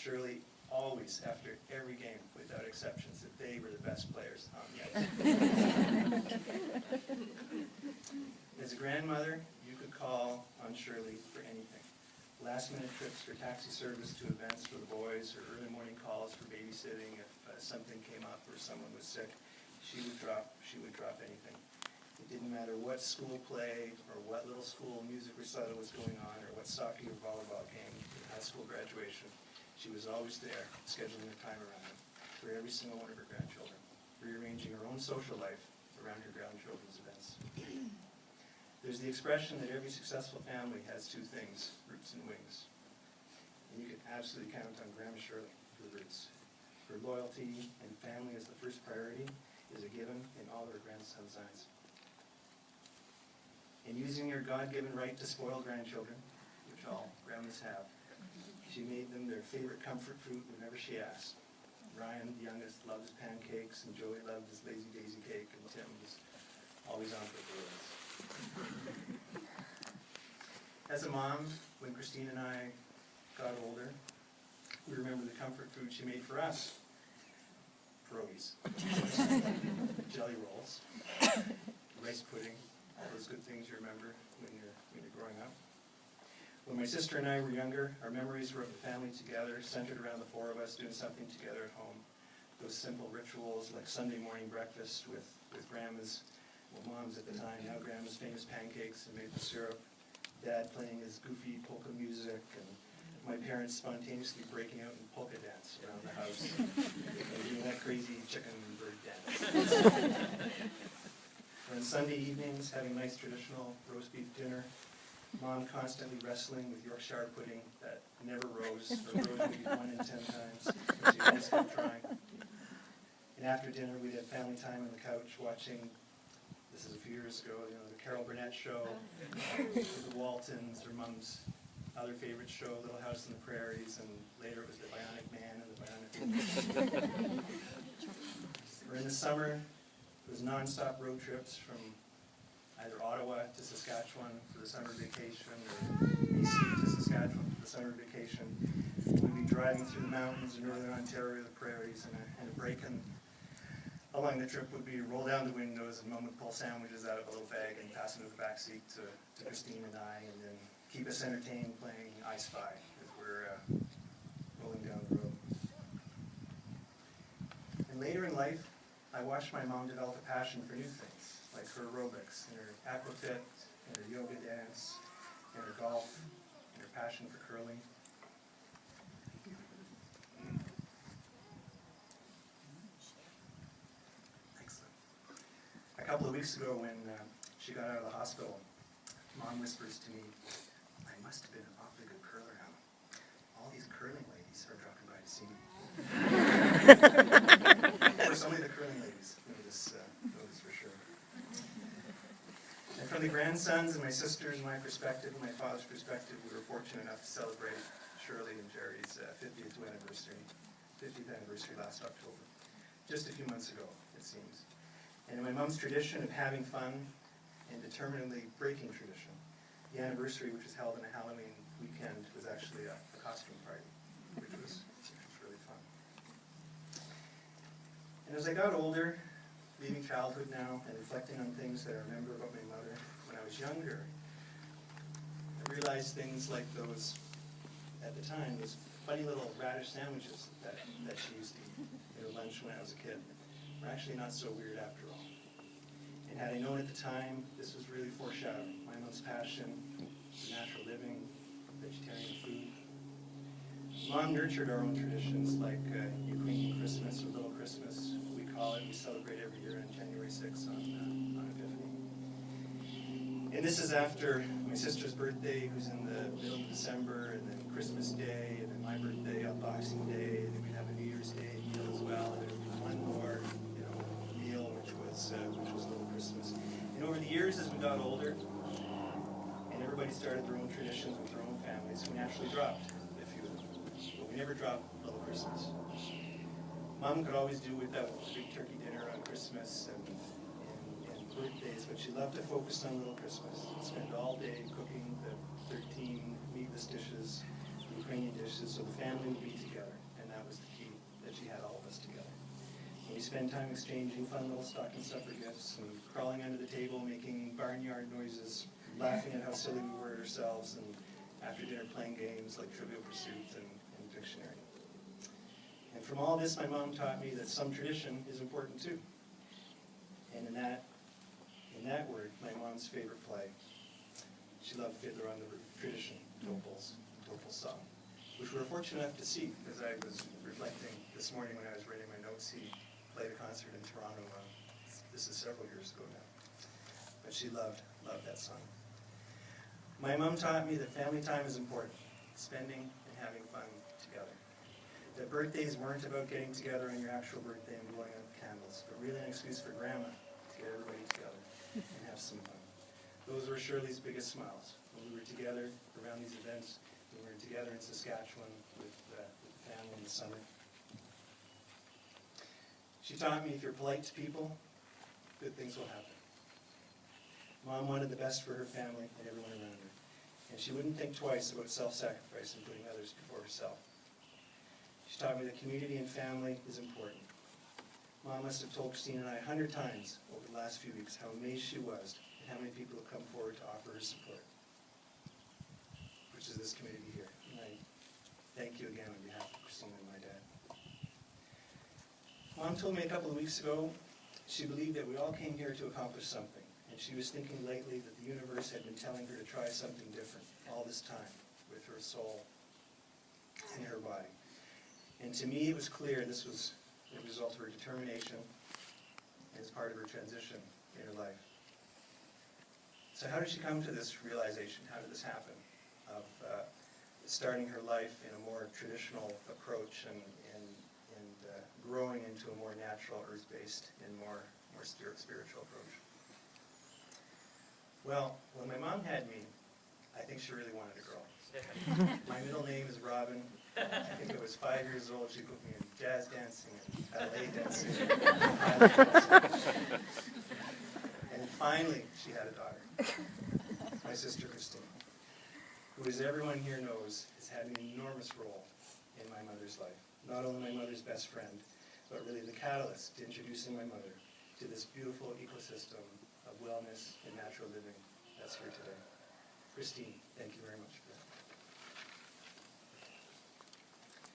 Shirley always, after every game, without exceptions, that they were the best players on the ice. As a grandmother, you could call on Shirley for anything. Last-minute trips for taxi service to events for the boys, or early morning calls for babysitting if something came up or someone was sick. She would drop anything. It didn't matter what school play or what little school music recital was going on or what soccer or volleyball game or high school graduation. She was always there, scheduling her time around it for every single one of her grandchildren, rearranging her own social life around her grandchildren's events. There's the expression that every successful family has two things, roots and wings. And you can absolutely count on Grandma Shirley for the roots. Her loyalty and family as the first priority is a given in all of her grandson's eyes. In using her God-given right to spoil grandchildren, which all grandmas have, she made them their favorite comfort food whenever she asked. Ryan, the youngest, loved his pancakes, and Joey loved his lazy daisy cake, and Tim was always on for balloons. As a mom, when Christine and I got older, we remember the comfort food she made for us. Pierogies, jelly rolls, rice pudding, all those good things you remember when you're growing up. When my sister and I were younger, our memories were of the family together, centered around the four of us doing something together at home. Those simple rituals like Sunday morning breakfast with grandma's, well, mom's at the time, now grandma's famous pancakes and maple syrup, Dad playing his goofy polka music, and my parents spontaneously breaking out in polka dance around the house, and doing that crazy chicken and bird dance. On Sunday evenings, having a nice traditional roast beef dinner, Mom constantly wrestling with Yorkshire pudding that never rose, or rose maybe 1 in 10 times, and she always kept trying. And after dinner, we'd have family time on the couch watching, this is a few years ago, the Carol Burnett show, the Waltons, or Mom's other favorite show, Little House on the Prairies, and later it was the Bionic Man and the Bionic Woman. Or in the summer, it was non-stop road trips from either Ottawa to Saskatchewan for the summer vacation, or BC to Saskatchewan for the summer vacation. We'd be driving through the mountains in northern Ontario, the prairies, and a break along the trip would be roll down the windows and Mom would pull sandwiches out of a little bag and pass them to the back seat to Christine and I, and then keep us entertained playing I Spy as we're rolling down the road. And later in life, I watched my mom develop a passion for new things, like her aerobics, and her aquafit, and her yoga dance, and her golf, and her passion for curling. Excellent. A couple of weeks ago when she got out of the hospital, Mom whispers to me, I must have been an awfully good curler, huh? All these curling ladies are dropping by to see me. Of course, only the curling ladies know this for sure. And from the grandsons and my sisters and my perspective and my father's perspective, we were fortunate enough to celebrate Shirley and Jerry's 50th anniversary last October. Just a few months ago, it seems. And in my mom's tradition of having fun and determinedly breaking tradition, the anniversary, which was held on a Halloween weekend, was actually a costume party, which was really fun. And as I got older, leaving childhood now, and reflecting on things that I remember about my mother when I was younger, I realized things like those, at the time, those funny little radish sandwiches that she used to eat at lunch when I was a kid were actually not so weird after all. And had I known at the time, this was really foreshadowing my mom's passion for natural living, vegetarian food. Mom nurtured our own traditions like Ukrainian Christmas or Little Christmas, we call it. We celebrate every year on January 6th on Epiphany. And this is after my sister's birthday, who's in the middle of December, and then Christmas Day, and then my birthday on Boxing Day, and then we'd have a New Year's Day meal as well. And there would be one more, meal, which was Little Christmas. And over the years, as we got older, and everybody started their own traditions with their own families, we naturally dropped a few of them. But we never dropped Little Christmas. Mom could always do without a big turkey dinner on Christmas and birthdays, but she loved to focus on Little Christmas. Spend all day cooking the 13 meatless dishes, the Ukrainian dishes so the family would be together, and that was the key, that she had all of us together. And we spent time exchanging fun little stocking stuffer gifts and crawling under the table, making barnyard noises, laughing at how silly we were ourselves, and after dinner playing games like Trivial Pursuit and Pictionary. And from all this, my mom taught me that some tradition is important too. And in that word, my mom's favorite play, she loved Fiddler on the Roof, tradition, Topol's song, which we were fortunate enough to see, because I was reflecting this morning when I was writing my notes. He played a concert in Toronto. This is several years ago now. But she loved that song. My mom taught me that family time is important, spending and having fun together. That birthdays weren't about getting together on your actual birthday and blowing out candles, but really an excuse for Grandma to get everybody together and have some fun. Those were Shirley's biggest smiles, when we were together around these events, when we were together in Saskatchewan with the family in the summer. She taught me if you're polite to people, good things will happen. Mom wanted the best for her family and everyone around her, and she wouldn't think twice about self-sacrifice and putting others before herself. She taught me that community and family is important. Mom must have told Christine and I 100 times over the last few weeks how amazed she was at how many people have come forward to offer her support, which is this community here. And I thank you again on behalf of Christine and my dad. Mom told me a couple of weeks ago she believed that we all came here to accomplish something, and she was thinking lately that the universe had been telling her to try something different all this time with her soul and her body. And to me it was clear this was the result of her determination as part of her transition in her life. So how did she come to this realization? How did this happen? Of starting her life in a more traditional approach and growing into a more natural, earth-based, and more spiritual approach. Well, when my mom had me, I think she really wanted a girl. My middle name is Robin. I think I was 5 years old. She put me in jazz dancing and ballet dancing. And finally, she had a daughter, my sister Christine, who, as everyone here knows, has had an enormous role in my mother's life. Not only my mother's best friend, but really the catalyst to introducing my mother to this beautiful ecosystem of wellness and natural living that's here today. Christine, thank you very much.